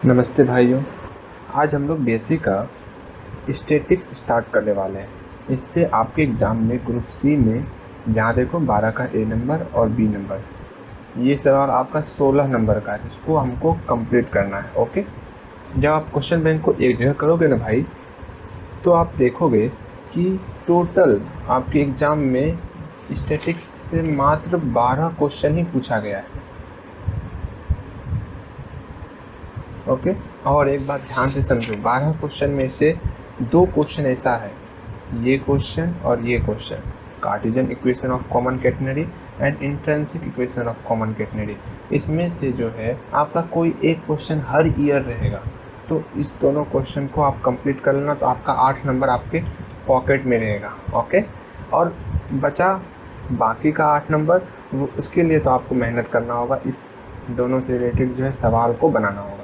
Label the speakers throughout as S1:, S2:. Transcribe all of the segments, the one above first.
S1: नमस्ते भाइयों। आज हम लोग बेसिक का स्टैटिक्स स्टार्ट करने वाले हैं। इससे आपके एग्ज़ाम में ग्रुप सी में यहाँ देखो 12 का ए नंबर और बी नंबर, ये सवाल आपका 16 नंबर का है, इसको हमको कंप्लीट करना है। ओके, जब आप क्वेश्चन बैंक को एक जगह करोगे ना भाई, तो आप देखोगे कि टोटल आपके एग्ज़ाम में स्टैटिक्स से मात्र 12 क्वेश्चन ही पूछा गया है। ओके, और एक बात ध्यान से समझो, 12 क्वेश्चन में से 2 क्वेश्चन ऐसा है, ये क्वेश्चन और ये question, Cartesian equation of common catenary and intrinsic equation of common catenary, इसमें से जो है आपका कोई एक क्वेश्चन हर ईयर रहेगा। तो इस दोनों क्वेश्चन को आप कंप्लीट कर लेना, तो आपका 8 नंबर आपके पॉकेट में रहेगा। ओके, और बचा बाकी का 8 नंबर, उसके लिए तो आपको मेहनत करना होगा, इस दोनों से रिलेटेड जो है सवाल को बनाना होगा।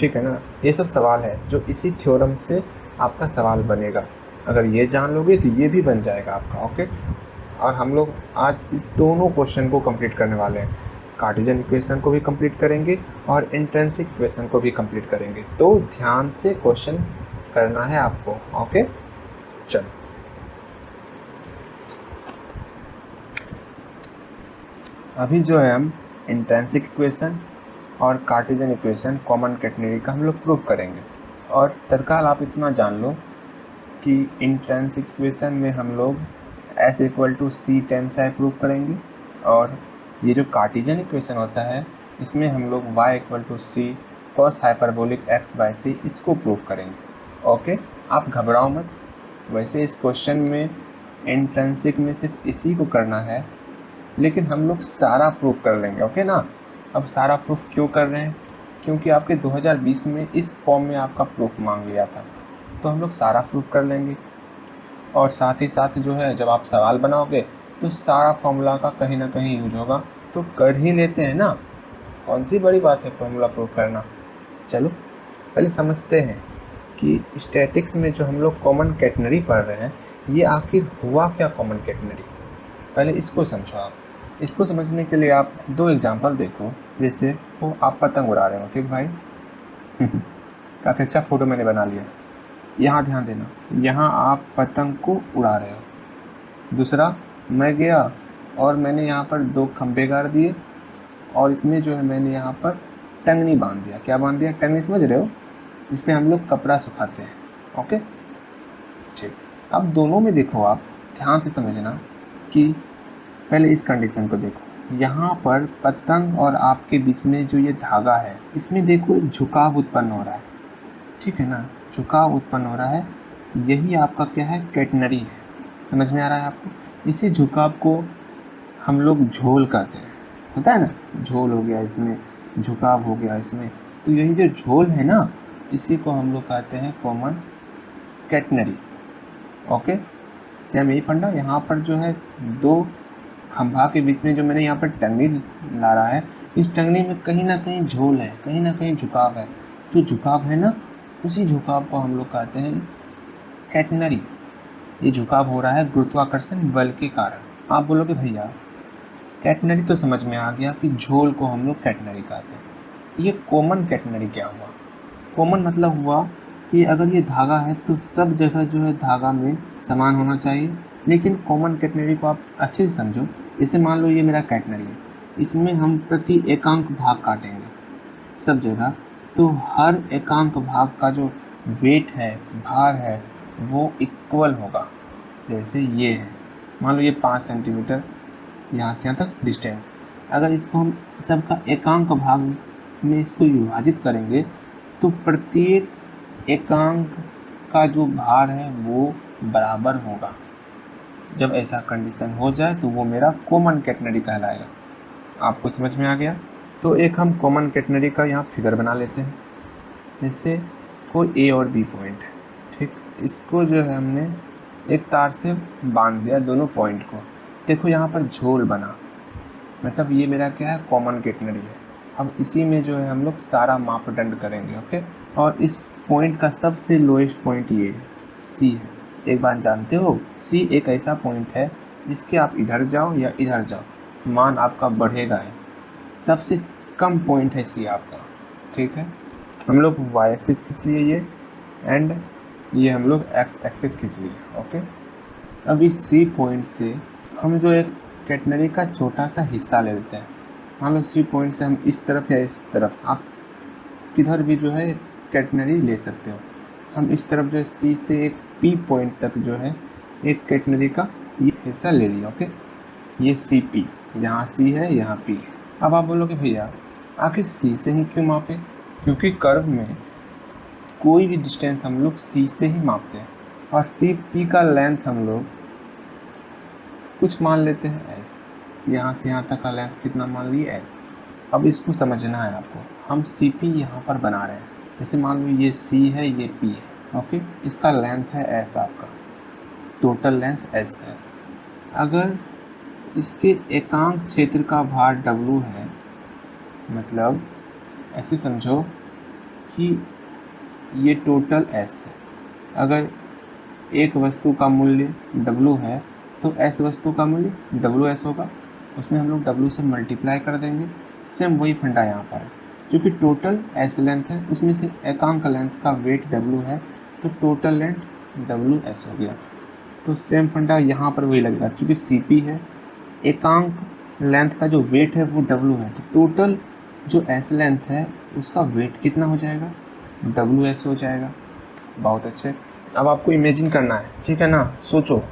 S1: ठीक है ना, ये सब सवाल है जो इसी थ्योरम से आपका सवाल बनेगा। अगर ये जान लोगे तो ये भी बन जाएगा आपका। ओके, और हम लोग आज इस दोनों क्वेश्चन को कंप्लीट करने वाले हैं, कार्टेशियन इक्वेशन को भी कंप्लीट करेंगे और इंट्रिंसिक इक्वेशन को भी कंप्लीट करेंगे। तो ध्यान से क्वेश्चन करना है आपको। ओके, चलो अभी जो है हम इंट्रिंसिक इक्वेशन और कार्टेशियन इक्वेशन कॉमन कैटेनरी का हम लोग प्रूव करेंगे। और तत्काल आप इतना जान लो कि इंट्रिंसिक इक्वेशन में हम लोग s = c tan psi prove करेंगे, और ये जो कार्टेशियन इक्वेशन होता है इसमें हम लोग y = c cos hyperbolic x/c इसको प्रूव करेंगे। ओके, आप घबराओ मत, वैसे इस क्वेश्चन में इंट्रिंसिक में सिर्फ इसी को करना है, लेकिन हम लोग सारा प्रूफ कर लेंगे। ओके ना, अब सारा प्रूफ क्यों कर रहे हैं, क्योंकि आपके 2020 में इस फॉर्म में आपका प्रूफ मांग लिया था, तो हम लोग सारा प्रूफ कर लेंगे। और साथ ही साथ जो है जब आप सवाल बनाओगे तो सारा फॉर्मूला का कहीं ना कहीं यूज होगा, तो कर ही लेते हैं ना, कौन सी बड़ी बात है फॉर्मूला प्रूफ करना। चलो पहले समझते हैं कि स्टैटिक्स में जो हम लोग कॉमन कैटेनरी पढ़ रहे हैं, ये आखिर हुआ क्या कॉमन कैटेनरी, पहले इसको समझो। आप इसको समझने के लिए आप 2 एग्जाम्पल देखो। जैसे वो आप पतंग उड़ा रहे हो, ठीक भाई काफ़ी अच्छा फोटो मैंने बना लिया। यहाँ ध्यान देना, यहाँ आप पतंग को उड़ा रहे हो। दूसरा, मैं गया और मैंने यहाँ पर 2 खंभे गाड़ दिए, और इसमें जो है मैंने यहाँ पर टंगनी बांध दिया। क्या बांध दिया? टंगनी, समझ रहे हो, जिस पे हम लोग कपड़ा सुखाते हैं। ओके, ठीक। अब दोनों में देखो, आप ध्यान से समझना कि पहले इस कंडीशन को देखो, यहाँ पर पतंग और आपके बीच में जो ये धागा है, इसमें देखो झुकाव उत्पन्न हो रहा है। ठीक है ना, झुकाव उत्पन्न हो रहा है, यही आपका क्या है? कैटेनरी है। समझ में आ रहा है आपको? इसी झुकाव को हम लोग झोल कहते हैं, होता है ना, झोल हो गया इसमें, झुकाव हो गया इसमें, तो यही जो झोल है ना, इसी को हम लोग कहते हैं कॉमन कैटेनरी। ओके, सेम यही फंडा। यहाँ पर जो है 2 खंभा के बीच में जो मैंने यहाँ पर टंगनी ला रहा है, इस टंगनी में कहीं ना कहीं झोल है, कहीं ना कहीं झुकाव है। तो झुकाव है ना, उसी झुकाव को हम लोग कहते हैं कैटेनरी। ये झुकाव हो रहा है गुरुत्वाकर्षण बल के कारण। आप बोलोगे भैया कैटेनरी तो समझ में आ गया कि झोल को हम लोग कैटेनरी कहते हैं, ये कॉमन कैटेनरी क्या हुआ? कॉमन मतलब हुआ कि अगर ये धागा है तो सब जगह जो है धागा में समान होना चाहिए। लेकिन कॉमन कैटेनरी को आप अच्छे से समझो, जैसे मान लो ये मेरा कैटेनरी है, इसमें हम प्रति एकांक भाग काटेंगे सब जगह, तो हर एकांक भाग का जो वेट है, भार है, वो इक्वल होगा। जैसे ये है, मान लो ये 5 सेंटीमीटर यहाँ से यहाँ तक डिस्टेंस, अगर इसको हम सबका एकांक भाग में इसको विभाजित करेंगे तो प्रत्येक एकांक का जो भार है वो बराबर होगा। जब ऐसा कंडीशन हो जाए तो वो मेरा कॉमन कैटेनरी कहलाएगा। आपको समझ में आ गया? तो एक हम कॉमन कैटेनरी का यहाँ फिगर बना लेते हैं। जैसे कोई ए और बी पॉइंट है, ठीक, इसको जो है हमने एक तार से बांध दिया दोनों पॉइंट को। देखो यहाँ पर झोल बना, मतलब ये मेरा क्या है? कॉमन कैटेनरी है। अब इसी में जो है हम लोग सारा मापदंड करेंगे। ओके, और इस पॉइंट का सबसे लोएस्ट पॉइंट ये सी है। एक बात जानते हो, सी एक ऐसा पॉइंट है जिसके आप इधर जाओ या इधर जाओ, मान आपका बढ़ेगा है। सबसे कम पॉइंट है सी आपका, ठीक है। हम लोग वाई एक्सिस खींच लिए ये, एंड ये हम लोग एक्स एक्सिस खींच लिए। ओके, अब इस सी पॉइंट से हम जो एक कैटनरी का छोटा सा हिस्सा ले लेते हैं। मान लो सी पॉइंट से हम इस तरफ या इस तरफ, आप किधर भी जो है कैटनरी ले सकते हो। हम इस तरफ जो है सी से एक पी पॉइंट तक जो है एक कैटनरी का ये हिस्सा ले लिया। ओके, ये सी पी, यहाँ सी है यहाँ पी है। अब आप बोलोगे भैया आखिर सी से ही क्यों मापे, क्योंकि कर्व में कोई भी डिस्टेंस हम लोग सी से ही मापते हैं, और सी पी का लेंथ हम लोग कुछ मान लेते हैं एस। यहाँ से यहाँ तक का लेंथ कितना मान लिए एस। अब इसको समझना है आपको, हम सी पी यहाँ पर बना रहे हैं, जैसे मान लो ये सी है ये पी है। ओके, इसका लेंथ है एस, आपका टोटल लेंथ एस है। अगर इसके एकांक क्षेत्र का भार W है, मतलब ऐसे समझो कि ये टोटल S है। अगर एक वस्तु का मूल्य W है तो S वस्तु का मूल्य WS होगा, उसमें हम लोग W से मल्टीप्लाई कर देंगे। सेम वही फंडा यहाँ पर है, क्योंकि टोटल S लेंथ है, उसमें से एकांक लेंथ का वेट W है, तो टोटल लेंथ WS हो गया। तो सेम फंडा यहाँ पर वही लगेगा, क्योंकि CP है, एकांक लेंथ का जो वेट है वो W है, तो टोटल जो S लेंथ है उसका वेट कितना हो जाएगा, WS हो जाएगा। बहुत अच्छे, अब आपको इमेजिन करना है, ठीक है ना। सोचो,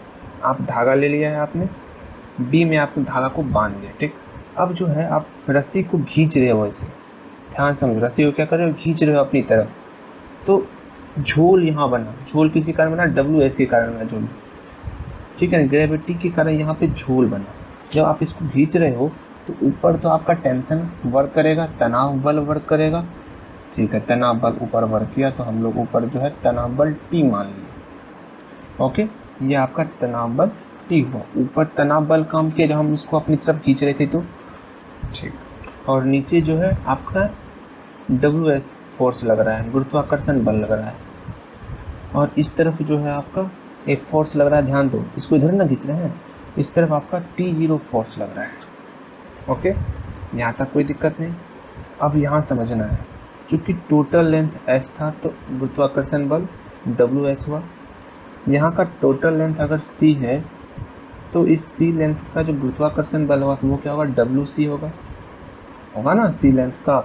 S1: आप धागा ले लिया है आपने, बी में आपने धागा को बांध लिया, ठीक। अब जो है आप रस्सी को खींच रहे हो, ऐसे ध्यान समझो, रस्सी को क्या कर रहे हो, खींच रहे हो अपनी तरफ। तो झोल यहाँ बना, झोल किसी कारण बना, WS के कारण बना झोल, ठीक है ना, ग्रेविटी के कारण यहाँ पे झोल बना। जब आप इसको खींच रहे हो तो ऊपर तो आपका टेंशन वर्क करेगा, तनाव बल वर्क करेगा, ठीक है। तनाव बल ऊपर वर्क किया तो हम लोग ऊपर जो है तनाव बल T मान लिया। ओके, ये आपका तनाव बल T हुआ, ऊपर तनाव बल काम किया जब हम इसको अपनी तरफ खींच रहे थे, तो ठीक। और नीचे जो है आपका WS फोर्स लग रहा है, गुरुत्वाकर्षण बल लग रहा है, और इस तरफ जो है आपका एक फोर्स लग रहा है, ध्यान दो, इसको इधर ना खींच रहे हैं, इस तरफ आपका T0 फोर्स लग रहा है। ओके, यहाँ तक कोई दिक्कत नहीं। अब यहाँ समझना है, क्योंकि टोटल लेंथ S था तो गुरुत्वाकर्षण बल WS हुआ। यहाँ का टोटल लेंथ अगर C है तो इस C लेंथ का जो गुरुत्वाकर्षण बल होगा वो क्या होगा, WC होगा ना, C लेंथ का।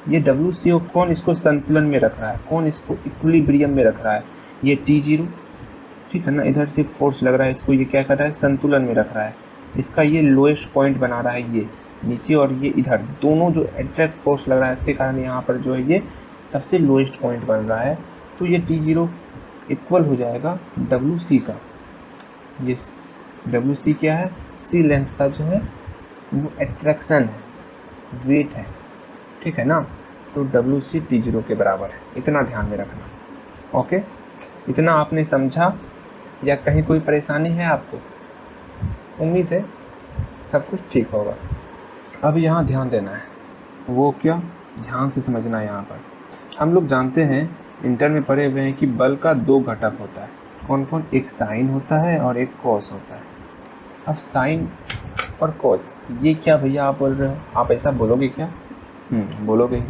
S1: ये WC हो, कौन इसको संतुलन में रख रहा है, कौन इसको इक्विलिब्रियम में रख रहा है, ये T0, ठीक है ना। इधर से फोर्स लग रहा है, इसको ये क्या कर रहा है, संतुलन में रख रहा है। इसका ये लोएस्ट पॉइंट बना रहा है, ये नीचे, और ये इधर, दोनों जो अट्रैक्ट फोर्स लग रहा है इसके कारण यहाँ पर जो है ये सबसे लोएस्ट पॉइंट बन रहा है। तो ये T0 इक्वल हो जाएगा WC का। ये WC क्या है, C लेंथ का जो है वो एट्रैक्शन है, वेट है, ठीक है ना। तो WC T0 के बराबर है, इतना ध्यान में रखना। ओके, इतना आपने समझा या कहीं कोई परेशानी है आपको? उम्मीद है सब कुछ ठीक होगा। अब यहाँ ध्यान देना है, वो क्या, ध्यान से समझना है। यहाँ पर हम लोग जानते हैं, इंटर में पढ़े हुए हैं कि बल का दो घटक होता है। कौन कौन, एक साइन होता है और एक कॉस होता है। अब साइन और कॉस, ये क्या भैया आप बोल रहे हो, आप ऐसा बोलोगे क्या? बोलोगे ही।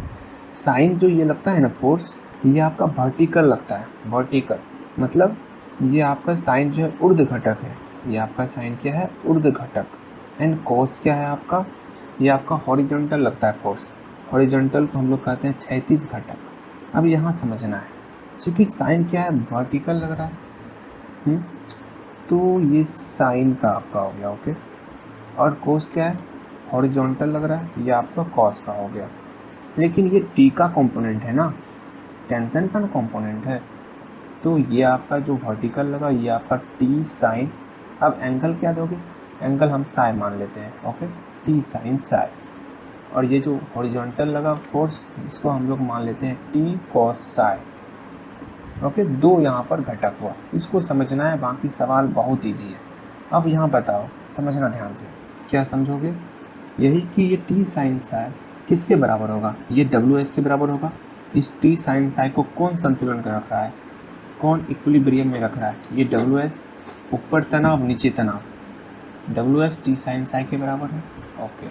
S1: साइन जो ये लगता है ना फोर्स, ये आपका वर्टिकल लगता है, वर्टिकल मतलब ये आपका साइन जो है ऊर्ध्व घटक है, ये आपका साइन क्या है, ऊर्ध्व घटक। एंड कॉस क्या है आपका, ये आपका हॉरिजॉन्टल लगता है फोर्स, हॉरिजॉन्टल को हम लोग कहते हैं क्षैतिज घटक। अब यहाँ समझना है, क्योंकि साइन क्या है, वर्टिकल लग रहा है, तो ये साइन का आपका हो गया। ओके, और कॉस क्या है, हॉरिजॉन्टल लग रहा है, ये आपका कॉस का हो गया। लेकिन ये टी का कंपोनेंट है ना, टेंशन का कंपोनेंट है, तो ये आपका जो वर्टिकल लगा ये आपका टी साइन। अब एंगल क्या दोगे, एंगल हम साई मान लेते हैं। Okay, T sine psi. और ये जो हॉरिजॉन्टल लगा फोर्स, इसको हम लोग मान लेते हैं टी कॉस साई। ओके, दो यहाँ पर घटक हुआ, इसको समझना है, बाकी सवाल बहुत ईजी है। अब यहाँ बताओ, समझना ध्यान से, क्या समझोगे, यही कि ये टी साइन साई किसके बराबर होगा, ये WS के बराबर होगा। इस टी साइन साई को कौन संतुलन कर रख रहा है, कौन इक्विलिब्रियम में रख रहा है, ये WS, ऊपर तनाव नीचे तनाव, WS टी साइन साई के बराबर है। ओके,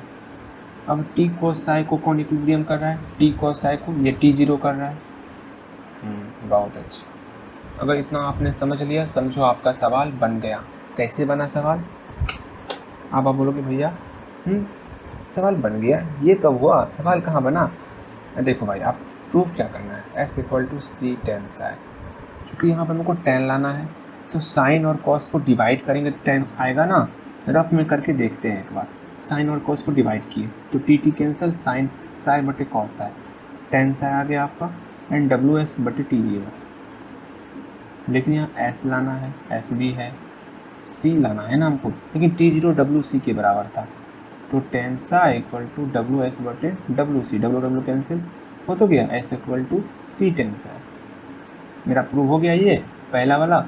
S1: अब टी कोस साई को कौन इक्विलिब्रियम कर रहा है? टी कोस साई को ये T0 कर रहा है। बहुत अच्छा। अगर इतना आपने समझ लिया, समझो आपका सवाल बन गया। कैसे बना सवाल? आप बोलोगे भैया सवाल बन गया, ये कब हुआ? सवाल कहाँ बना? देखो भाई, आप प्रूफ क्या करना है, S = C tan साइन। क्योंकि यहाँ पर हमको tan लाना है, तो साइन और कॉस को डिवाइड करेंगे तो tan आएगा ना। रफ में करके देखते हैं एक बार। साइन और कॉस को डिवाइड किए तो टी कैंसिल, साइन साई बटे कॉस साई, tan साई आ गया आपका, एंड WS बटे T0। लेकिन यहाँ S लाना है, S भी है, C लाना है ना हमको, लेकिन T0 WC के बराबर था, तो tan साई = WS बटे WC, W कैंसिल हो तो गया, S = C tan साई। मेरा प्रूफ हो गया। ये पहला वाला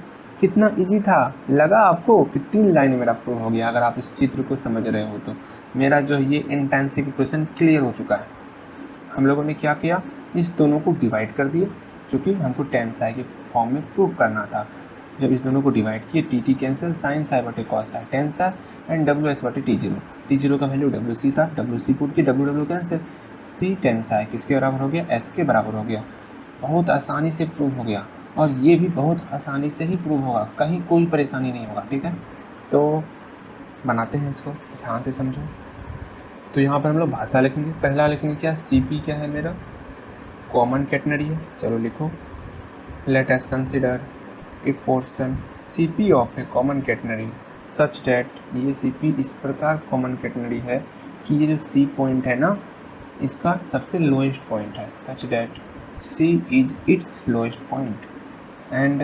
S1: कितना इजी था, लगा आपको कि 3 लाइन में मेरा प्रूफ हो गया। अगर आप इस चित्र को समझ रहे हो तो मेरा जो ये इंटेंसिव इक्वेशन क्लियर हो चुका है। हम लोगों ने क्या किया, इस दोनों को डिवाइड कर दिया, क्योंकि हमको tan साई के फॉर्म में प्रूफ करना था। जब इस दोनों को डिवाइड किए, टी कैंसिल, साइन साई बटे cos psi, tan Sai and WS बटे T0 का वैल्यू WC था, WC पुट की, W cancel, C tan Sai किसके बराबर हो गया? S के बराबर हो गया। बहुत आसानी से प्रूव हो गया, और ये भी बहुत आसानी से ही प्रूव होगा, कहीं कोई परेशानी नहीं होगा। ठीक है, तो बनाते हैं इसको, ध्यान से समझो। तो यहाँ पर हम लोग भाषा लिखेंगे। पहला लिखेंगे क्या? CP क्या है मेरा? कॉमन कैटनरी है। चलो लिखो, let us consider a portion CP of A common catenary such that, ये CP इस प्रकार कॉमन कैटनरी है कि ये जो C पॉइंट है ना, इसका सबसे लोएस्ट पॉइंट है, such that C is it's lowest point. And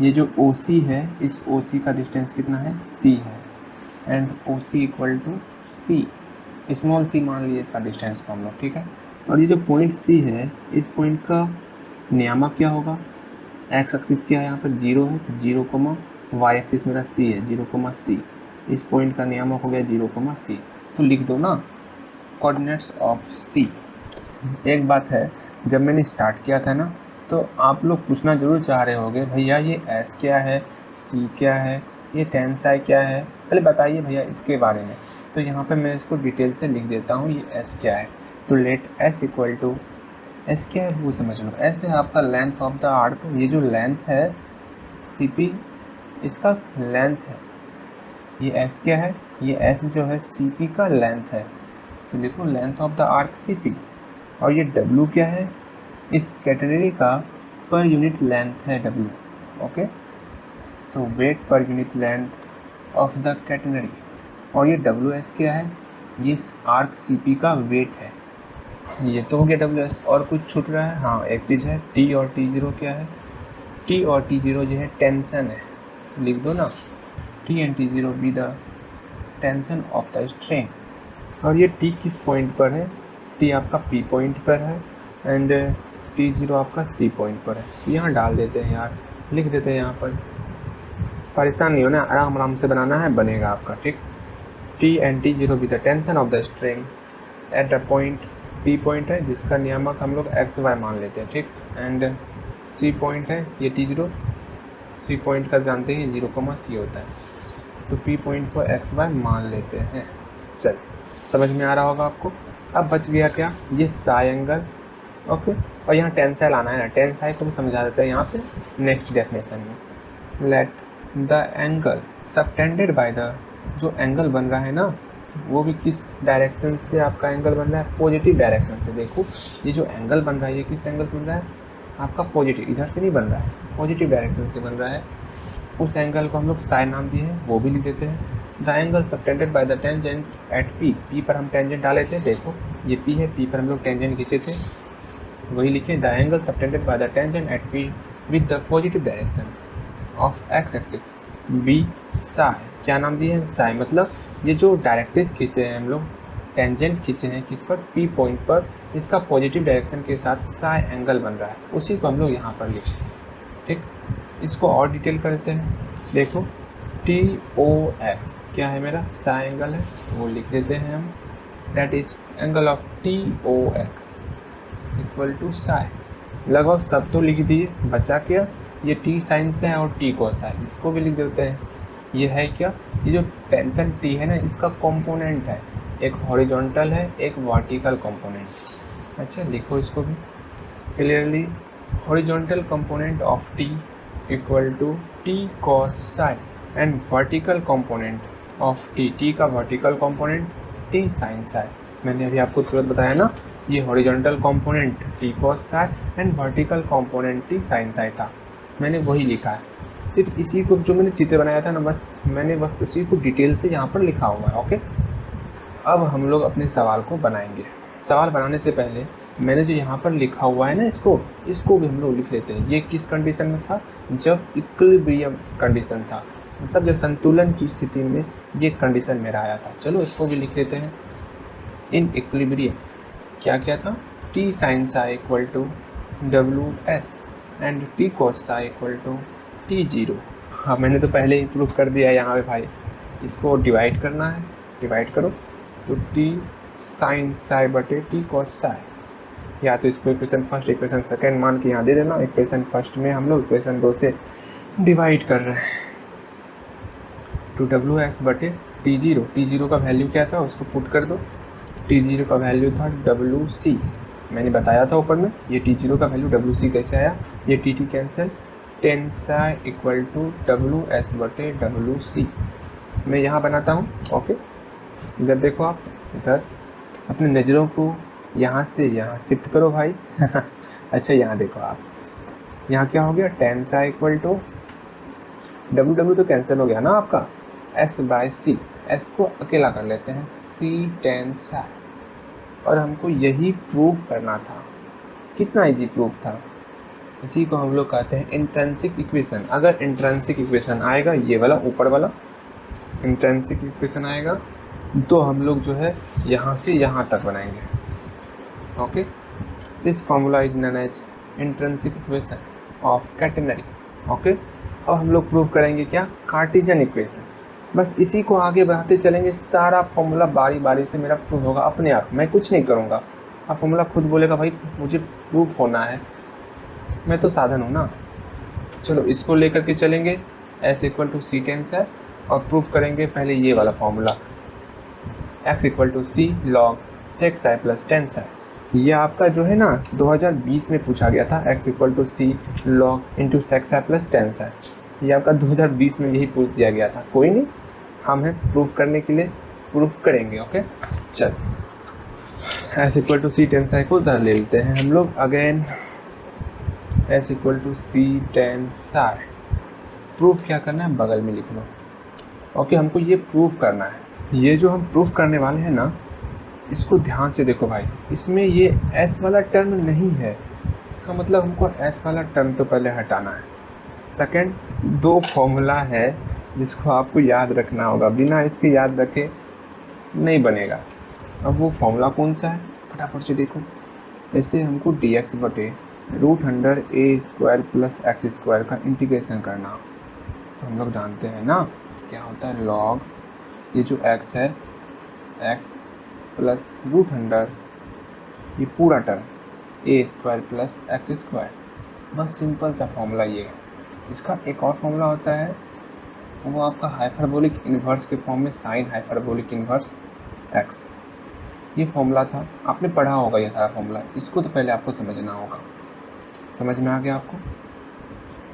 S1: ये जो OC है, इस OC का डिस्टेंस कितना है? C है, and OC = C, small c मान लिए इसका डिस्टेंस को हम लोग। ठीक है, और ये जो पॉइंट C है, इस पॉइंट का नियामक क्या होगा? एक्स एक्सिस क्या है यहाँ पर? 0 है, तो 0, वाई एक्सिस मेरा C है, 0, C। इस पॉइंट का नियामक हो गया 0, C। तो लिख दो ना, कोऑर्डिनेट्स ऑफ C। एक बात है, जब मैंने स्टार्ट किया था ना, तो आप लोग पूछना जरूर चाह रहे होगे, भैया ये S क्या है, C क्या है, ये tan साई क्या है, पहले बताइए भैया इसके बारे में। तो यहाँ पे मैं इसको डिटेल से लिख देता हूँ, ये S क्या है। तो लेट S = S क्या है वो समझ लो। S है आपका लेंथ ऑफ द आर्क। ये जो लेंथ है CP, इसका लेंथ है। ये S क्या है? ये S जो है CP का लेंथ है, तो लिखो length of the arc CP। और ये W क्या है? इस कैटेगरी का पर यूनिट लेंथ है W। ओके, तो weight per unit length of the category. और ये WS क्या है? ये आर्क CP का वेट है। ये तो हो गया WS। और कुछ छूट रहा है? हाँ, एक चीज़ है, T और T0 क्या है? T और T0 जो है टेंशन है, तो लिख दो ना, T and T0 be the tension of the string. और ये T किस पॉइंट पर है? T आपका P पॉइंट पर है, एंड T0 आपका C पॉइंट पर है। यहाँ डाल देते हैं यार, लिख देते हैं यहाँ पर, परेशान नहीं होना, आराम आराम से बनाना है, बनेगा आपका। ठीक, T and T0 be the tension of the string at the point, P point है जिसका नियामक हम लोग XY मान लेते हैं। ठीक, एंड C पॉइंट है ये T0, C पॉइंट का जानते हैं 0, C होता है, तो P पॉइंट को XY मान लेते हैं। चल, समझ में आ रहा होगा आपको। अब बच गया क्या? ये साई एंगल। ओके, और यहाँ tan साई लाना है ना, tan साई को भी समझा देते हैं यहाँ पे नेक्स्ट डेफिनेशन में। Let the angle subtended by the, जो एंगल बन रहा है ना, वो भी किस डायरेक्शन से आपका एंगल बन रहा है? पॉजिटिव डायरेक्शन से। देखो ये जो एंगल बन रहा है, ये किस एंगल से बन रहा है? आपका पॉजिटिव, इधर से नहीं बन रहा है, पॉजिटिव डायरेक्शन से बन रहा है। उस एंगल को हम लोग साइन नाम दिए हैं, वो भी लिख देते हैं। The angle subtended by the tangent at P, P पर हम टेंजेंट डाले थे, देखो ये P है, P पर हम लोग टेंजेंट खींचे थे, वही लिखे। The angle subtended by the tangent at P with the positive direction of x axis be psi. क्या नाम दिए हैं? साई। मतलब ये जो डायरेक्ट्रिक्स खींचे हैं हम लोग, टेंजेंट खींचे हैं किस पर? P पॉइंट पर, इसका पॉजिटिव डायरेक्शन के साथ साई एंगल बन रहा है, उसी को हम लोग यहाँ पर लिखें। ठीक, इसको और डिटेल करते हैं। देखो TOX क्या है मेरा? साई एंगल है, वो लिख देते हैं हम, that is angle of TOX equal to psi. लगभग सब तो लिख दिए, बचा क्या? ये T साइन से है और T कोस है, इसको भी लिख देते हैं। ये है क्या? ये जो टेंशन T है ना, इसका कंपोनेंट है, एक हॉरिजॉन्टल है, एक वर्टिकल कंपोनेंट। अच्छा लिखो इसको भी clearly, horizontal component of T equal to T cos psi and vertical component of T का vertical component T sine psi. मैंने अभी आपको तुरंत बताया ना, ये horizontal component T cos psi and vertical component T sine psi था, मैंने वही लिखा है। सिर्फ इसी को जो मैंने चित्र बनाया था ना, मैंने उसी को डिटेल से यहाँ पर लिखा हुआ है। ओके, अब हम लोग अपने सवाल को बनाएंगे। सवाल बनाने से पहले मैंने जो यहाँ पर लिखा हुआ है ना, इसको भी हम लोग लिख लेते हैं। ये किस कंडीशन में था? जब इक्विलिब्रियम कंडीशन था, मतलब जब संतुलन की स्थिति में ये कंडीशन मेरा आया था। चलो इसको भी लिख लेते हैं। इन इक्विलिब्रियम क्या क्या था? T sine psi equal to W S and T cos psi equal to T zero. हाँ, मैंने तो पहले ही प्रूफ कर दिया है यहाँ पे भाई। इसको डिवाइड करना है, डिवाइड करो तो टी साइन साई बटे टी कॉस साई, या तो इसको इक्वेशन फर्स्ट इक्वेशन सेकेंड मान के यहाँ दे देना। इक्वेशन फर्स्ट में हम लोग इक्वेशन 2 से डिवाइड कर रहे हैं। टू डब्ल्यू एस बटे टी जीरो का वैल्यू क्या था उसको पुट कर दो। टी जीरो का वैल्यू था डब्ल्यू सी, मैंने बताया था ऊपर में। ये टी जीरो का वैल्यू डब्ल्यू सी कैसे आया? ये T T cancel, tan psi equal to W S बटे डब्ल्यू सी। मैं यहाँ बनाता हूँ। ओके, इधर देखो आप, इधर अपने नज़रों को यहाँ से यहाँ शिफ्ट करो भाई। अच्छा यहाँ देखो आप, यहाँ क्या हो गया? Tan psi equal to W W तो कैंसिल हो गया ना आपका, एस बाय सी। एस को अकेला कर लेते हैं, सी टेन साई। और हमको यही प्रूव करना था। कितना इजी प्रूफ था। इसी को हम लोग कहते हैं इंट्रिंसिक इक्वेशन। अगर इंट्रिंसिक इक्वेशन आएगा, ये वाला ऊपर वाला इंट्रिंसिक इक्वेशन आएगा, तो हम लोग जो है यहाँ से यहाँ तक बनाएंगे। Okay, this formula is known as intrinsic equation of catenary. Okay, अब हम लोग प्रूव करेंगे क्या? Cartesian equation. बस इसी को आगे बढ़ाते चलेंगे। सारा फॉर्मूला बारी बारी से मेरा प्रूव होगा अपने आप, मैं कुछ नहीं करूँगा। अब फॉर्मूला खुद बोलेगा भाई मुझे प्रूफ होना है, मैं तो साधन हूँ ना। चलो इसको लेकर के चलेंगे, S equal to C tan psi, और प्रूफ करेंगे पहले ये वाला formula, x equal to C log sec psi plus tan psi. ये आपका जो है ना 2020 में पूछा गया था, x equal to C log into sec psi plus tan psi. ये आपका 2020 में यही पूछ दिया गया था। कोई नहीं, हम हैं प्रूफ करने के लिए, प्रूफ करेंगे। ओके, चल S equal to C tan psi को उधर ले लेते हैं हम लोग again. S equal to C tan psi, proof क्या करना है? बगल में लिख लो। ओके, हमको ये प्रूफ करना है। ये जो हम प्रूफ करने वाले हैं ना, इसको ध्यान से देखो भाई, इसमें ये एस वाला टर्म नहीं है। इसका मतलब हमको एस वाला टर्म तो पहले हटाना है। सेकंड, दो फॉर्मूला है जिसको आपको याद रखना होगा, बिना इसके याद रखे नहीं बनेगा। अब वो फॉर्मूला कौन सा है फटाफट से देखो। ऐसे हमको डी एक्स बटे रूट अंडर ए स्क्वायर प्लस एक्स स्क्वायर का इंटीग्रेशन करना। तो हम लोग जानते हैं ना क्या होता है, लॉग ये जो x है, x प्लस रूट अंडर ये पूरा टर्म ए स्क्वायर प्लस एक्स स्क्वायर। बस सिंपल सा फॉर्मूला ये है। इसका एक और फॉर्मूला होता है, वो आपका हाइपरबोलिक इन्वर्स के फॉर्म में साइन हाइपरबोलिक इन्वर्स x। ये फॉर्मूला था, आपने पढ़ा होगा ये सारा फॉर्मूला। इसको तो पहले आपको समझना होगा। समझ में आ गया आपको?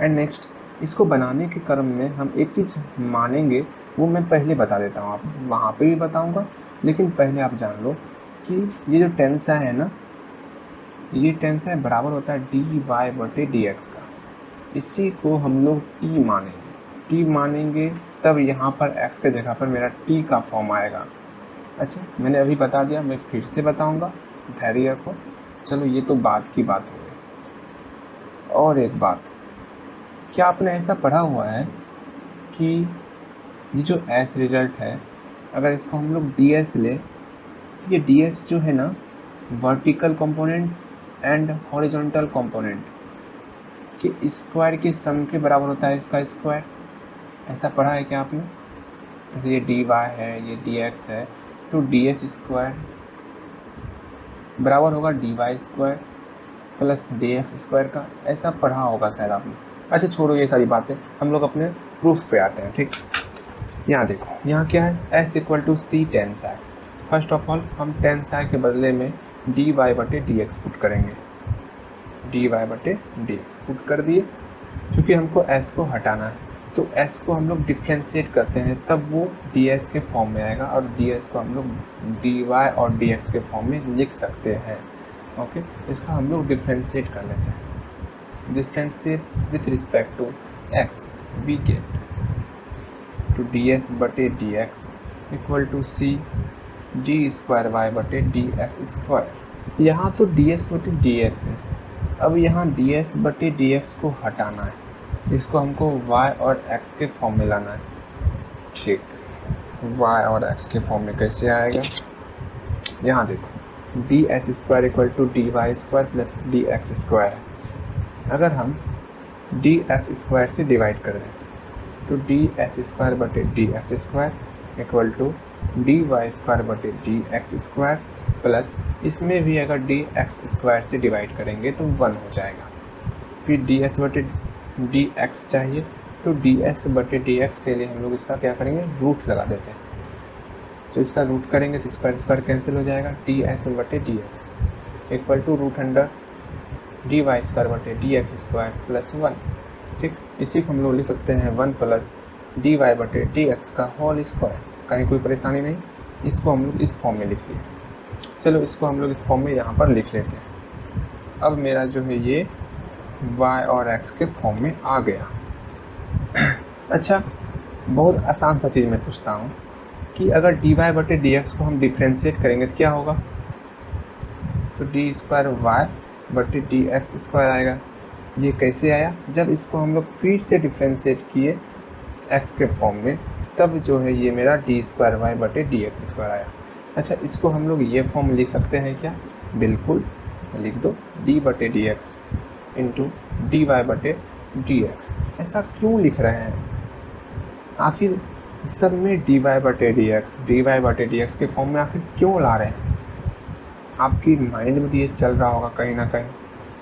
S1: एंड नेक्स्ट, इसको बनाने के क्रम में हम एक चीज़ मानेंगे, वो मैं पहले बता देता हूँ, आप वहाँ पे भी बताऊँगा, लेकिन पहले आप जान लो कि ये जो टेन साई है ना, ये टेन साई बराबर होता है डी वाई बटे डी एक्स का। इसी को हम लोग टी मानेंगे। टी मानेंगे तब यहाँ पर एक्स के जगह पर मेरा टी का फॉर्म आएगा। अच्छा, मैंने अभी बता दिया, मैं फिर से बताऊँगा, धैर्य रखो। चलो ये तो बात की बात हो गई। और एक बात, क्या आपने ऐसा पढ़ा हुआ है कि ये जो एस रिजल्ट है, अगर इसको हम लोग डी एस ले, ये डी एस जो है ना vertical component and horizontal component के स्क्वायर के सम के बराबर होता है, इसका स्क्वायर। ऐसा पढ़ा है क्या आपने? जैसे ये डी वाई है, ये डी एक्स है, तो डी एस स्क्वायर बराबर होगा D Y square plus D x square का। ऐसा पढ़ा होगा शायद आपने। अच्छा छोड़ो ये सारी बातें, हम लोग अपने प्रूफ पे आते हैं। ठीक, यहाँ देखो, यहाँ क्या है, S equal to C tan psi. First of all हम टेन साई के बदले में डी वाई बटे डी एक्स पुट करेंगे, डी वाई बटे डी एक्स पुट कर दिए। क्योंकि हमको s को हटाना है तो s को हम लोग डिफ्रेंशिएट करते हैं, तब वो ds के फॉर्म में आएगा और ds को हम लोग dy और dx के फॉर्म में लिख सकते हैं। ओके, इसका हम लोग डिफ्रेंशिएट कर लेते हैं। Differentiate with respect to x, we get to ds बटे dx equal to c d square y बटे डी एक्स स्क्वायर। यहाँ तो ds बटे dx है, अब यहाँ ds बटे dx को हटाना है, इसको हमको y और x के फॉर्म में लाना है। ठीक, y और x के फॉर्म में कैसे आएगा, यहाँ देखो d s square equal to d Y square plus D x square है। अगर हम डी एक्स स्क्वायर से डिवाइड कर दें तो डी एस स्क्वायर बटे D x square equal to d Y square बटे डी एक्स स्क्वायर प्लस इसमें भी अगर डी एक्स स्क्वायर से डिवाइड करेंगे तो 1 हो जाएगा। फिर डी एस बटे डी एक्स चाहिए तो डी एस बटे डी एक्स के लिए हम लोग इसका क्या करेंगे, रूट लगा देते हैं। तो इसका रूट करेंगे तो स्क्वायर स्क्वायर कैंसिल हो जाएगा, डी एस बटे D x equal to root under d Y square बटे डी एक्स स्क्वायर प्लस 1। ठीक, इसी को हम लोग लिख सकते हैं 1 प्लस डी वाई बटे डी एक्स का होल स्क्वायर। कहीं कोई परेशानी नहीं, इसको हम लोग इस फॉर्म में लिख लिए। चलो इसको हम लोग इस फॉर्म में यहाँ पर लिख लेते हैं। अब मेरा जो है ये y और x के फॉर्म में आ गया। अच्छा, बहुत आसान सा चीज़ मैं पूछता हूँ कि अगर डी वाई बटे डी एक्स को हम डिफ्रेंशिएट करेंगे तो क्या होगा, तो डी स्क्वायर वाई बटे डी एक्स स्क्वायर आएगा। ये कैसे आया, जब इसको हम लोग फिर से डिफ्रेंशिएट किए x के फॉर्म में, तब जो है ये मेरा डी स्क्वायर वाई बटे डी एक्स स्क्वायर आया। अच्छा, इसको हम लोग ये फॉर्म लिख सकते हैं क्या, बिल्कुल लिख दो, डी बटे D x into d Y बटे डी एक्स। ऐसा क्यों लिख रहे हैं, आखिर सब में डी वाई बटे डी एक्स के फॉर्म में आखिर क्यों ला रहे हैं, आपकी माइंड में तो ये चल रहा होगा कहीं ना कहीं।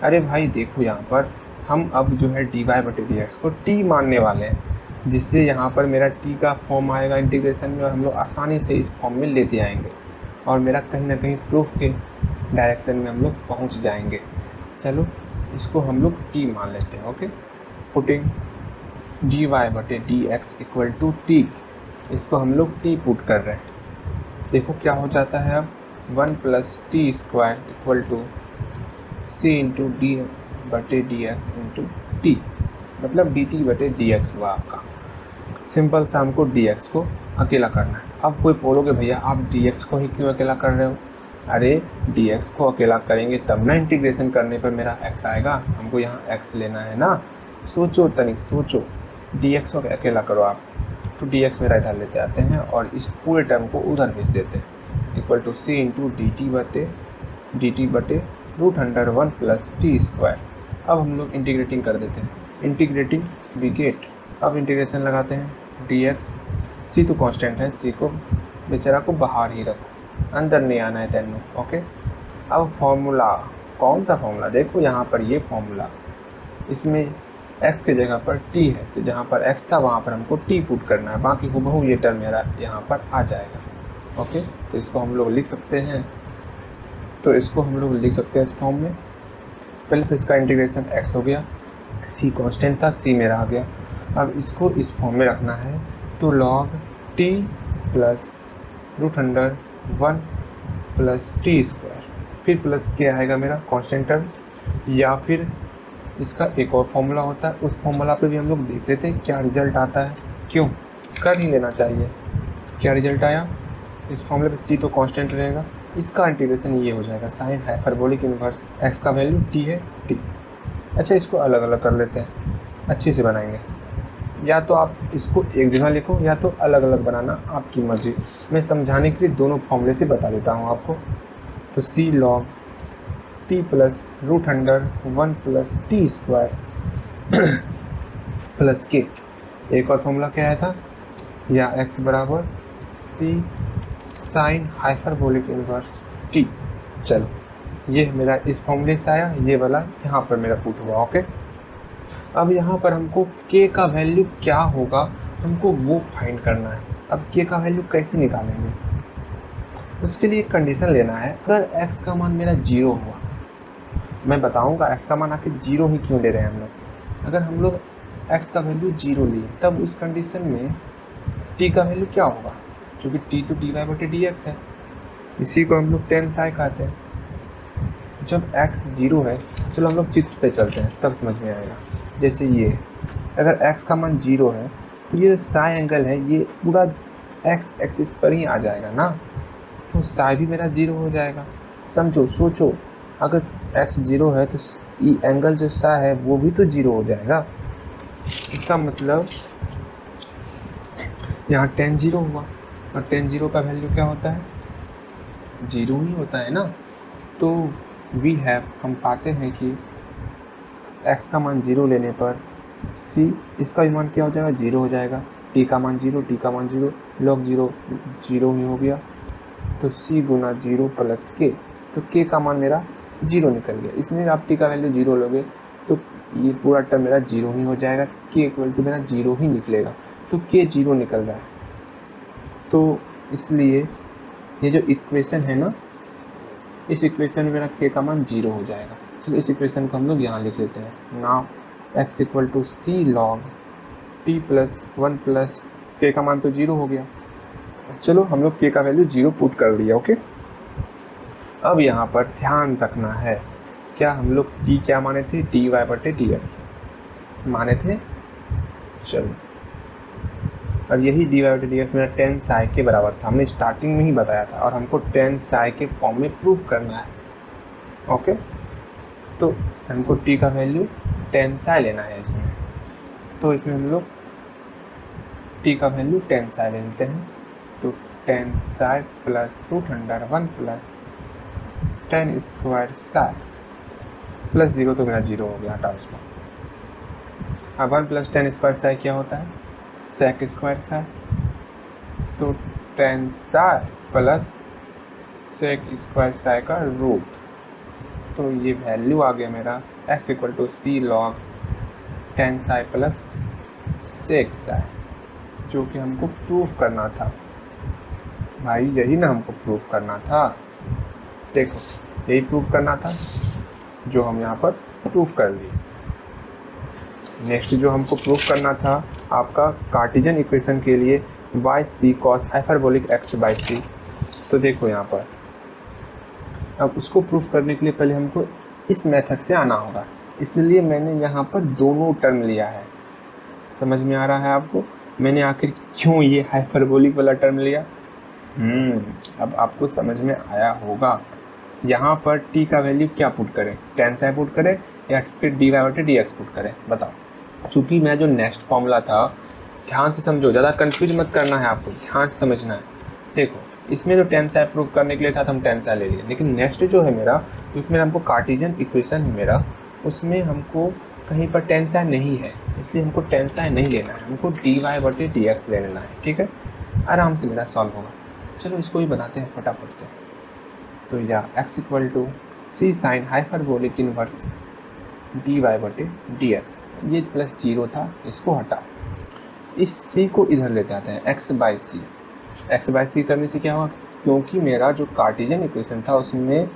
S1: अरे भाई देखो, यहाँ पर हम अब जो है डी वाई बटे डी एक्स को टी मानने वाले हैं, जिससे यहाँ पर मेरा टी का फॉर्म आएगा इंटीग्रेशन में और हम लोग आसानी से इस फॉर्म में लेते आएंगे और मेरा कहीं ना कहीं प्रूफ के डायरेक्शन में हम लोग पहुँच जाएंगे। चलो इसको हम लोग टी मान लेते हैं। ओके, पुटिंग डी वाई बटे D x equal to t, इसको हम लोग टी पुट कर रहे हैं। देखो क्या हो जाता है, अब 1 plus T square equal to C into d बटे डी एक्स इंटू टी, मतलब डी टी बटे डी एक्स हुआ आपका। सिंपल सा हमको डी एक्स को अकेला करना है। अब कोई बोलोगे भैया आप डी एक्स को ही क्यों अकेला कर रहे हो, अरे डी एक्स को अकेला करेंगे तब ना इंटीग्रेशन करने पर मेरा एक्स आएगा, हमको यहाँ एक्स लेना है ना। सोचो तनिक सोचो, डी एक्स को अकेला करो आप, तो डी एक्स मेरा इधर लेते आते हैं और इस पूरे टर्म को उधर भेज देते हैं, equal to C into D T बटे root under 1 plus T square. अब हम लोग इंटीग्रेटिंग कर देते हैं, इंटीग्रेटिंग वी गेट, अब इंटीग्रेशन लगाते हैं डी एक्स, सी तो कांस्टेंट है, सी को बेचारा को बाहर ही रखो, अंदर नहीं आना है तेनू। ओके, अब फॉर्मूला, कौन सा फॉर्मूला, देखो यहाँ पर ये फॉर्मूला, इसमें x के जगह पर t है, तो जहाँ पर x था वहाँ पर हमको t पुट करना है, बाकी को बहु ये टर्म मेरा यहाँ पर आ जाएगा। ओके, तो इसको हम लोग लिख सकते हैं, इस फॉर्म में। पहले तो इसका इंटीग्रेशन x हो गया, c कांस्टेंट था, c मेरा आ गया। अब इसको इस फॉर्म में रखना है, तो log t plus root under 1 plus T square, फिर प्लस क्या आएगा मेरा कांस्टेंट टर्म, या फिर इसका एक और फॉर्मूला होता है, उस फॉर्मूला पे भी हम लोग देख लेते हैं क्या रिजल्ट आता है, क्यों कर ही लेना चाहिए। क्या रिजल्ट आया, इस फॉर्मूले पे सी तो कांस्टेंट रहेगा, इसका इंटीग्रेशन ये हो जाएगा साइन हाइपरबोलिक इनवर्स एक्स का वैल्यू टी है टी। अच्छा, इसको अलग अलग कर लेते हैं, अच्छे से बनाएंगे, या तो आप इसको एक जगह लिखो या तो अलग अलग बनाना आपकी मर्जी। मैं समझाने के लिए दोनों फॉर्मूले से बता देता हूँ आपको। तो C log T plus root under 1 plus T square plus k, एक और फॉर्मूला क्या आया था, या एक्स बराबर सी साइन हाइपरबोलिक इनवर्स टी। चलो ये मेरा इस फॉर्मूले से आया, ये वाला यहाँ पर मेरा पुट हुआ। ओके, अब यहाँ पर हमको k का वैल्यू क्या होगा हमको वो फाइंड करना है। अब k का वैल्यू कैसे निकालेंगे, उसके लिए एक कंडीशन लेना है, अगर x का मान मेरा 0 हुआ, मैं बताऊंगा x का मान आखिर 0 ही क्यों ले रहे हैं हम लोग। अगर हम लोग x का वैल्यू 0 लिए तब उस कंडीशन में t का वैल्यू क्या होगा, क्योंकि t तो dy/dx है, इसी को हम लोग tan psi कहते हैं। जब x 0 है, चलो हम लोग चित्र पे चलते हैं तब समझ में आएगा। जैसे ये अगर x का मान 0 है तो ये साई एंगल है ये पूरा x एक्सिस पर ही आ जाएगा ना, तो साई भी मेरा 0 हो जाएगा। समझो, सोचो, अगर x 0 है तो ये एंगल जो साई है वो भी तो 0 हो जाएगा। इसका मतलब यहाँ tan 0 हुआ, और tan 0 का वैल्यू क्या होता है, 0 ही होता है ना। तो हम पाते हैं कि x का मान 0 लेने पर c इसका भी मान क्या हो जाएगा, 0 हो जाएगा। t का मान 0, t का मान 0, log 0 0 ही हो गया। तो c गुना 0 प्लस k, तो k का मान मेरा 0 निकल गया। इसमें आप t का वैल्यू 0 लोगे तो ये पूरा टर्म मेरा 0 ही हो जाएगा, k इक्वल टू मेरा 0 ही निकलेगा। तो k 0 निकल रहा है, तो इसलिए ये जो इक्वेशन है ना, इस इक्वेशन में मेरा k का मान 0 हो जाएगा। चलो इस इक्वेशन को हम लोग यहाँ लिख लेते हैं। Now x equal to c log t plus 1 plus k का मान तो 0 हो गया। चलो हम लोग k का वैल्यू 0 पुट कर दिया। ओके, अब यहाँ पर ध्यान रखना है, क्या हम लोग t क्या माने थे, dy/dx माने थे। चलो, और यही dy/dx मेरा tan psi के बराबर था, हमने स्टार्टिंग में ही बताया था, और हमको tan psi के फॉर्म में प्रूव करना है। ओके, तो हमको t का वैल्यू tan psi लेना है इसमें, तो इसमें हम लोग t का वैल्यू tan psi ले लेते हैं। तो tan psi plus √1 plus tan square psi plus 0, तो मेरा 0 हो गया, हटा उसको। अब 1 प्लस tan स्क्वायर psi क्या होता है, sec स्क्वायर psi, तो tan psi plus sec square psi का रूट, तो ये वैल्यू आ गया मेरा x equal to c log tan psi plus sec psi, जो कि हमको प्रूव करना था भाई, यही ना हमको प्रूव करना था। देखो, यही प्रूव करना था जो हम यहाँ पर प्रूव कर लिए। नेक्स्ट जो हमको प्रूव करना था आपका कार्टेशियन इक्वेशन के लिए y/c cos हाइपरबोलिक x/c। तो देखो यहाँ पर, अब उसको प्रूफ करने के लिए पहले हमको इस मेथड से आना होगा, इसलिए मैंने यहाँ पर दोनों टर्म लिया है। समझ में आ रहा है आपको मैंने आखिर क्यों ये हाइपरबोलिक वाला टर्म लिया? अब आपको समझ में आया होगा। यहाँ पर t का वैल्यू क्या पुट करें, tan psi पुट करें या फिर dy/dx पुट करें, बताओ। चूँकि मैं जो नेक्स्ट फॉर्मूला था, ध्यान से समझो, ज़्यादा कंफ्यूज मत करना है, आपको ध्यान से समझना है। देखो, इसमें जो tan psi प्रूव करने के लिए था तो हम tan psi ले लिए, लेकिन नेक्स्ट जो है मेरा, क्योंकि हमको कार्टेशियन इक्वेशन है मेरा, उसमें हमको कहीं पर tan psi नहीं है, इसलिए हमको tan psi नहीं लेना है, हमको dy/dx ले लेना है। ठीक है, आराम से मेरा सॉल्व होगा। चलो इसको ही बनाते हैं फटाफट से। तो या x equal to c sine hyperbolic inverse dy/dx, ये प्लस 0 था, इसको हटाओ, इस c को इधर लेते आते हैं, x/c। x/c करने से क्या हुआ, क्योंकि मेरा जो कार्टेशियन इक्वेशन था उसमें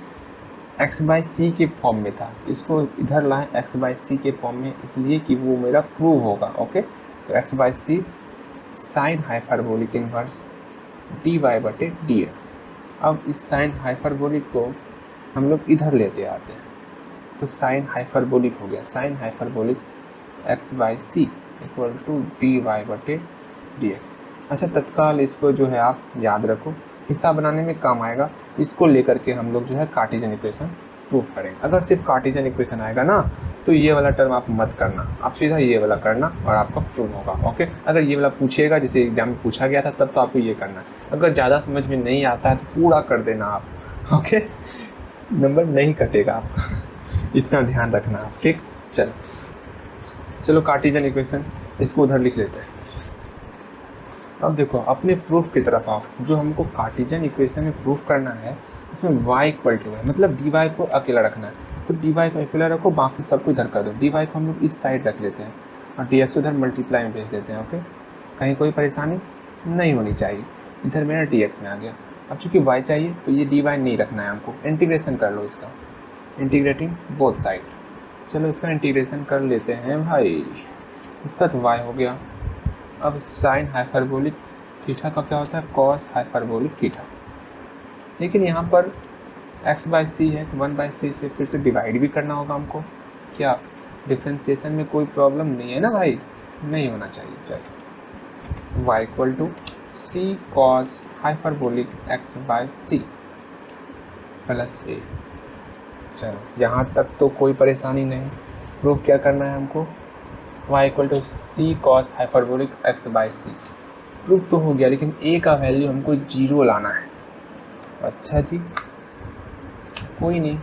S1: x/c के फॉर्म में था, इसको इधर लाएं x/c के फॉर्म में, इसलिए कि वो मेरा प्रूव होगा। ओके, तो x/c sign hyperbolic inverse dy/dx। अब इस साइन हाइपरबोलिक को हम लोग इधर लेते आते हैं, तो साइन हाइपरबोलिक हो गया, sine hyperbolic x/c equal to dy/dx। अच्छा, तत्काल इसको जो है आप याद रखो, हिस्सा बनाने में काम आएगा। इसको लेकर के हम लोग जो है कार्टेशियन इक्वेशन प्रूव करेंगे। अगर सिर्फ कार्टेशियन इक्वेशन आएगा ना, तो ये वाला टर्म आप मत करना, आप सीधा ये वाला करना और आपका प्रूव होगा। ओके, अगर ये वाला पूछेगा, जैसे एग्जाम में पूछा गया था, तब तो आपको ये करना है। अगर ज़्यादा समझ में नहीं आता है तो पूरा कर देना आप। ओके, नंबर नहीं कटेगा आपका, इतना ध्यान रखना आप। ठीक, चलो कार्टेशियन इक्वेशन इसको उधर लिख लेते हैं। अब देखो, अपने प्रूफ की तरफ आओ। जो हमको कार्टेशियन इक्वेशन में प्रूफ करना है उसमें y इक्वल टू है, मतलब dy को अकेला रखना है, तो dy को अकेला रखो, बाकी सबको इधर कर दो। dy को हम लोग इस साइड रख लेते हैं और dx उधर मल्टीप्लाई में भेज देते हैं। ओके, कहीं कोई परेशानी नहीं होनी चाहिए। इधर मेरा dx में आ गया, अब चूँकि y चाहिए तो ये dy नहीं रखना है हमको, इंटीग्रेशन कर लो इसका, इंटीग्रेटिंग बोथ साइड। चलो इसका इंटीग्रेशन कर लेते हैं भाई, इसका तो y हो गया। अब साइन हाइपरबोलिक थीटा का क्या होता है, कॉस हाइपरबोलिक थीटा। लेकिन यहाँ पर x/c है तो 1/c से फिर से डिवाइड भी करना होगा हमको। क्या डिफ्रेंसिएशन में कोई प्रॉब्लम नहीं है ना भाई, नहीं होना चाहिए। चलो y equal to c cos hyperbolic x/c plus a। चलो यहाँ तक तो कोई परेशानी नहीं। प्रूफ क्या करना है हमको, y equal to c cos hyperbolic x/c। Proof तो हो गया, लेकिन a का वैल्यू हमको 0 लाना है। अच्छा जी, कोई नहीं,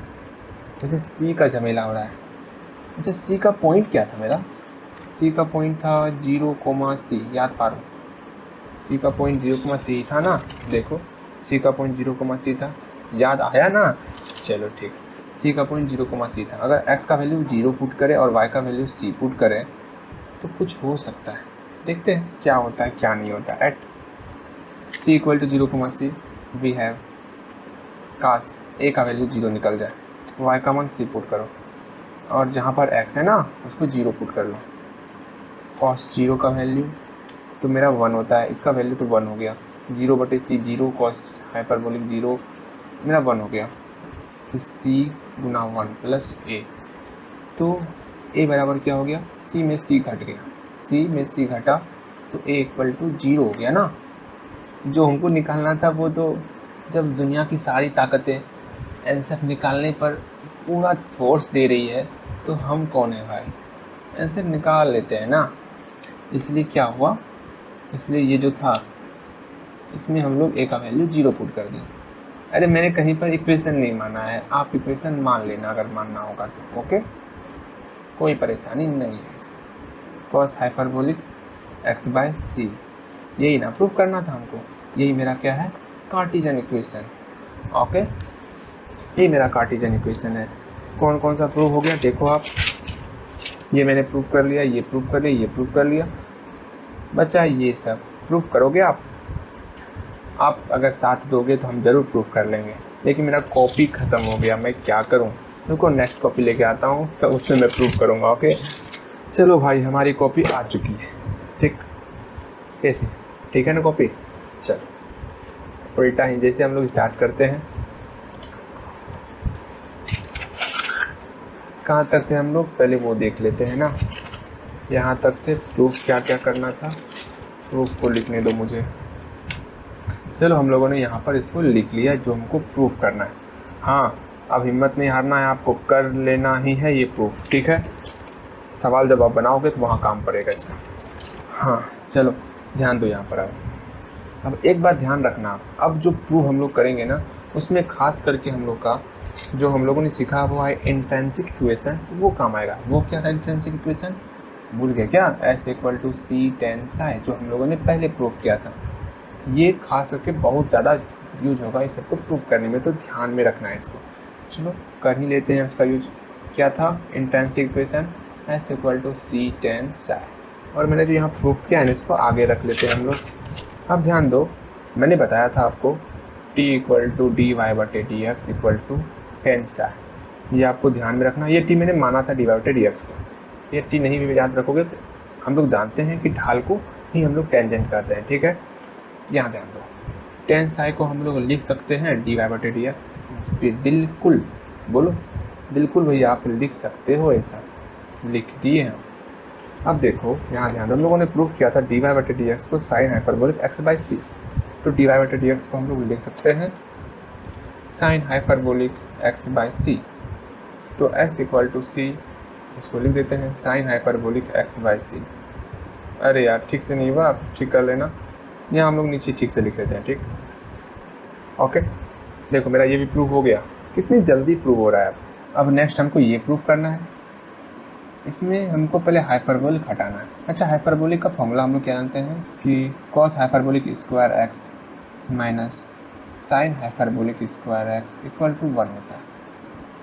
S1: जैसे c का झमेला हो रहा है। अच्छा c का पॉइंट क्या था मेरा, c का पॉइंट था 0,c, याद पारो c का पॉइंट 0,c था ना। देखो c का पॉइंट 0,c था, याद आया ना। चलो ठीक, c का पॉइंट 0,c था। अगर x का वैल्यू 0 पुट करे और y का वैल्यू c पुट करे तो कुछ हो सकता है, देखते हैं क्या होता है क्या नहीं होता। At c equal to 0,c we have काश a का वैल्यू 0 निकल जाए, y का मान c पुट करो और जहाँ पर x है ना उसको 0 पुट कर लो। कॉस 0 का वैल्यू तो मेरा 1 होता है, इसका वैल्यू तो 1 हो गया, 0/c 0, कॉस हाइपरबोलिक 0 मेरा 1 हो गया। तो c गुना 1 प्लस a, तो a बराबर क्या हो गया, c में c घट गया, c में c घटा तो a इक्वल टू 0 हो गया ना। जो हमको निकालना था वो तो, जब दुनिया की सारी ताकतें आंसर निकालने पर पूरा फोर्स दे रही है तो हम कौन है भाई, आंसर निकाल लेते हैं ना। इसलिए क्या हुआ, इसलिए ये जो था इसमें हम लोग a का वैल्यू 0 पुट कर दिए। अरे मैंने कहीं पर इक्वेशन नहीं माना है, आप इक्वेशन मान लेना अगर मानना होगा तो, ओके कोई परेशानी नहीं है। कॉस हाइपरबोलिक x/c, यही ना प्रूफ करना था हमको, यही मेरा क्या है, कार्टेशियन इक्वेशन। ओके, ये मेरा कार्टेशियन इक्वेशन है। कौन कौन सा प्रूफ हो गया देखो आप, ये मैंने प्रूफ कर लिया, ये प्रूफ कर लिया, ये प्रूफ कर लिया, बचा ये सब प्रूफ करोगे आप अगर साथ दोगे तो हम ज़रूर प्रूफ कर लेंगे। लेकिन मेरा कॉपी ख़त्म हो गया, मैं क्या करूं, रुको नेक्स्ट कॉपी लेके आता हूं तो उसमें मैं प्रूफ करूंगा। ओके चलो भाई, हमारी कॉपी आ चुकी है, ठीक कैसे, ठीक है ना कॉपी। चलो उल्टा ही जैसे हम लोग स्टार्ट करते हैं, कहाँ तक थे हम लोग, पहले वो देख लेते हैं ना। यहाँ तक से प्रूफ क्या क्या करना था, प्रूफ को लिखने दो मुझे। चलो हम लोगों ने यहाँ पर इसको लिख लिया जो हमको प्रूफ करना है। हाँ अब हिम्मत नहीं हारना है आपको, कर लेना ही है ये प्रूफ, ठीक है। सवाल जब आप बनाओगे तो वहाँ काम पड़ेगा इसका। हाँ चलो ध्यान दो यहाँ पर। अब एक बात ध्यान रखना आप, अब जो प्रूफ हम लोग करेंगे ना उसमें खास करके हम लोग का जो हम लोगों ने सीखा वो है इंट्रिंसिक इक्वेशन, वो काम आएगा। वो क्या था इंट्रिंसिक इक्वेशन, भूल गए क्या, S equal to C tan psi, जो हम लोगों ने पहले प्रूफ किया था। ये खास करके बहुत ज़्यादा यूज होगा इस सबको प्रूफ करने में, तो ध्यान में रखना है इसको। चलो कर ही लेते हैं उसका यूज। क्या था intrinsic equation, S equal to C tan psi, और मैंने जो यहाँ प्रूफ किया है इसको आगे रख लेते हैं हम लोग। अब ध्यान दो, मैंने बताया था आपको t equal to dy/dx equal to tan psi, ये आपको ध्यान में रखना। ये t मैंने माना था dy/dx को, ये t नहीं भी याद रखोगे तो हम लोग जानते हैं कि ढाल को ही हम लोग टेंजेंट करते हैं, ठीक है। यहाँ ध्यान दो, tan psi को हम लोग लिख सकते हैं dy/dx, बिल्कुल बोलो, बिल्कुल भैया आप लिख सकते हो, ऐसा लिख दिए हैं। अब देखो यहाँ ध्यान दो, हम लोगों ने प्रूफ किया था dy/dx को साइन हाइपरबोलिक x/c, तो dy/dx को हम लोग लिख सकते हैं साइन हाइपरबोलिक x/c, तो s इक्वल टू c, इसको लिख देते हैं साइन हाइपरबोलिक x/c। अरे यार ठीक से नहीं हुआ, आप ठीक कर लेना, यहाँ हम लोग नीचे ठीक से लिख लेते हैं, ठीक ओके। देखो मेरा ये भी प्रूफ हो गया, कितनी जल्दी प्रूफ हो रहा है। अब नेक्स्ट हमको ये प्रूफ करना है, इसमें हमको पहले हाइपरबोलिक हटाना है। अच्छा हाइपरबोलिक का फॉर्मूला हम लोग क्या जानते हैं कि cos hyperbolic square x minus sine hyperbolic square x equal to 1 होता है,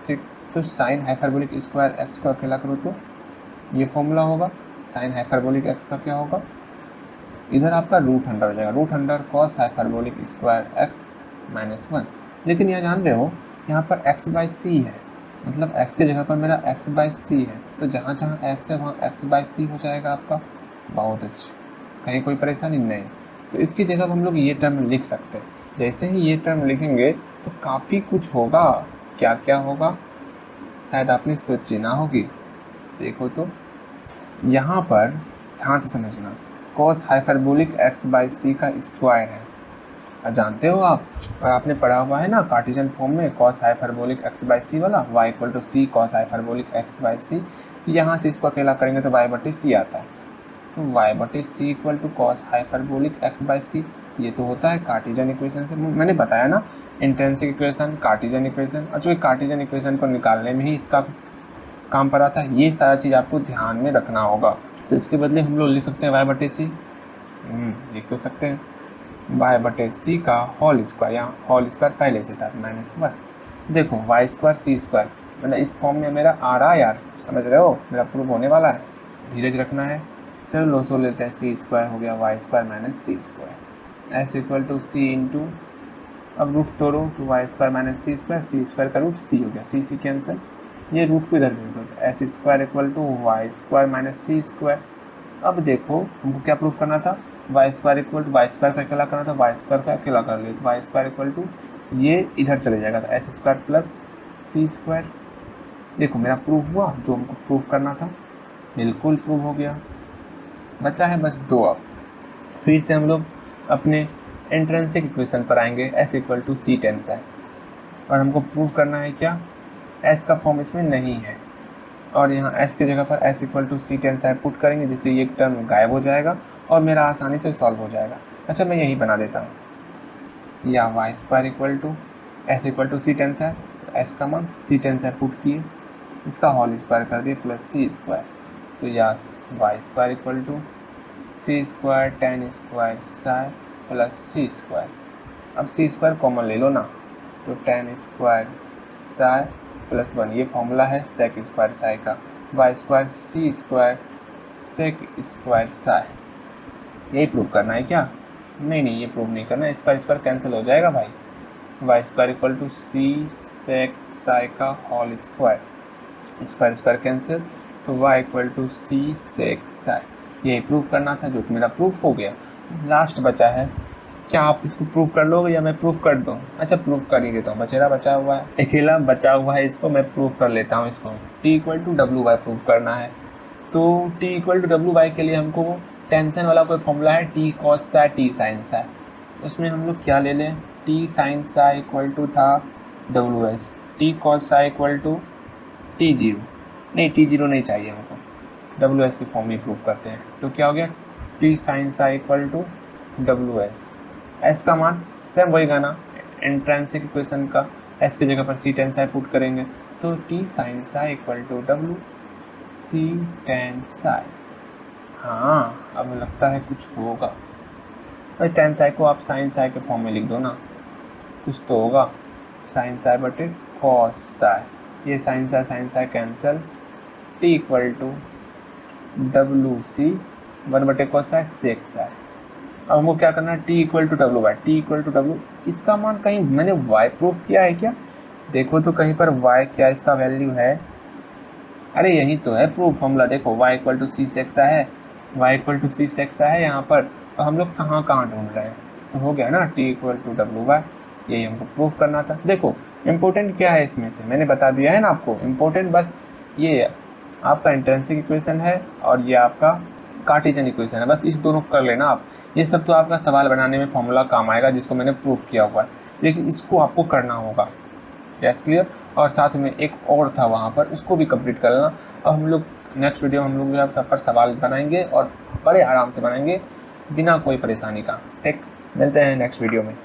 S1: ठीक। तो साइन हाइपरबोलिक स्क्वायर एक्स को अकेला करो तो ये फॉर्मूला होगा, साइन हाइपरबोलिक एक्स का क्या होगा, इधर आपका रूट अंडर हो जाएगा, root under cos hyperbolic square x -1। लेकिन यह जान रहे हो यहाँ पर x/c है, मतलब x की जगह पर मेरा x/c है, तो जहाँ जहाँ x है वहाँ x/c हो जाएगा आपका। बहुत अच्छी, कहीं कोई परेशानी नहीं। तो इसकी जगह हम लोग ये टर्म लिख सकते हैं। जैसे ही ये टर्म लिखेंगे तो काफ़ी कुछ होगा। क्या क्या होगा शायद आपने सोची ना होगी। देखो तो यहाँ पर ध्यान से समझना, cos हाइपरबोलिक x/c का स्क्वायर है, जानते हो आप, और आपने पढ़ा हुआ है ना कार्टेशियन फॉर्म में cos हाइपरबोलिक x/c वाला, y = c cos hyperbolic x/c। तो यहाँ से इसको अकेला करेंगे तो y/c आता है, तो y/c = cos हाइपरबोलिक x/c। ये तो होता है कार्टेशियन इक्वेशन से, मैंने बताया ना, इंट्रिंसिक इक्वेशन, कार्टेशियन इक्वेशन, और जो कार्टेशियन इक्वेशन को निकालने में ही इसका काम पर आता है। ये सारा चीज़ आपको ध्यान में रखना होगा। तो इसके बदले हम लोग लिख सकते हैं y/c, लिख तो सकते हैं y/c का होल स्क्वायर, यहाँ होल स्क्वायर पहले से था -1। देखो y²c², मतलब इस फॉर्म में मेरा आ रहा है यार, समझ रहे हो, मेरा प्रूव होने वाला है, धीरज रखना है। चलो लोसो लेते हैं, c² हो गया y² - c², s = c into, अब रूट तोड़ो तो y² - c², c² का रूट c हो गया, c कैंसिल, ये रूट को इधर भेज दो, तो s² = y² - c²। अब देखो हमको क्या प्रूफ करना था, y² का अकेला करना था, y² का अकेला कर लिया, तो y² ये इधर चले जाएगा, तो s² + c²। देखो मेरा प्रूफ हुआ, जो हमको प्रूफ करना था बिल्कुल प्रूफ हो गया। बचा है बस 2। अब फिर से हम लोग अपने इंट्रिंसिक इक्वेशन पर आएंगे, s = c tan psi, और हमको प्रूव करना है क्या, s का फॉर्म इसमें नहीं है, और यहाँ s की जगह पर s = c tan psi put करेंगे, जिससे ये टर्म गायब हो जाएगा और मेरा आसानी से सॉल्व हो जाएगा। अच्छा मैं यही बना देता हूँ, या y² = s = c tan psi, तो s का मान c tan psi पुट किए, इसका होल स्क्वायर कर दिए प्लस c², तो या y² = c² tan² psi plus c²। अब c² कॉमन ले लो ना, तो tan² psi प्लस 1, ये फॉर्मूला है sec² psi का, y² c² sec² psi। यही प्रूव करना है क्या, नहीं ये प्रूव नहीं करना, स्क्वायर कैंसिल हो जाएगा भाई, y² = c sec psi का होल स्क्वायर, स्क्वायर कैंसिल, तो y = c sec psi। यही प्रूव करना था, जो कि मेरा प्रूफ हो गया। लास्ट बचा है, क्या आप इसको प्रूव कर लोगे या मैं प्रूव कर दूं? अच्छा प्रूव कर ही देता हूँ, बचा हुआ है, अकेला बचा हुआ है, इसको मैं प्रूव कर लेता हूँ। इसको t = WY प्रूव करना है, तो t = WY के लिए हमको टेंशन वाला कोई फॉर्मूला है, t cos psi t sin psi, उसमें हम लोग क्या ले लें, t sin psi = था WS, t cos psi = T0, नहीं T0 नहीं चाहिए हमको, WS की फॉर्म में प्रूव करते हैं। तो क्या हो गया, t sin psi = WS, s का मान सेम वही गाना इंट्रिंसिक इक्वेशन का, s की जगह पर c tan psi पुट करेंगे, तो t sin psi = W c tan psi। हाँ अब लगता है कुछ होगा, और tan psi को आप sin psi के फॉर्म में लिख दो ना, कुछ तो होगा, sin psi / cos psi, ये sin psi cancel, t = WC 1/cos psi sec psi। अब हमको क्या करना है, t = WY, t = W, इसका मान कहीं मैंने y प्रूफ किया है क्या, देखो तो कहीं पर y क्या इसका वैल्यू है, अरे यही तो है प्रूफ फॉर्मूला, देखो y = c sec psi है, y = c sec psi है यहाँ पर, तो हम लोग कहाँ ढूंढ रहे हैं, तो हो गया ना t = WY, यही हमको प्रूफ करना था। देखो इम्पोर्टेंट क्या है इसमें से, मैंने बता दिया है ना आपको, इम्पोर्टेंट बस ये आपका इंट्रिंसिक इक्वेशन है और ये आपका कार्टेशियन इक्वेशन है, बस इस दोनों कर लेना आप, ये सब तो आपका सवाल बनाने में फॉर्मूला काम आएगा, जिसको मैंने प्रूफ किया हुआ है, लेकिन इसको आपको करना होगा। यस क्लियर, और साथ में एक और था वहाँ पर, उसको भी कंप्लीट कर लेना। अब हम लोग नेक्स्ट वीडियो हम लोग यहाँ सब पर सवाल बनाएंगे और बड़े आराम से बनाएंगे, बिना कोई परेशानी का। ठीक, मिलते हैं नेक्स्ट वीडियो में।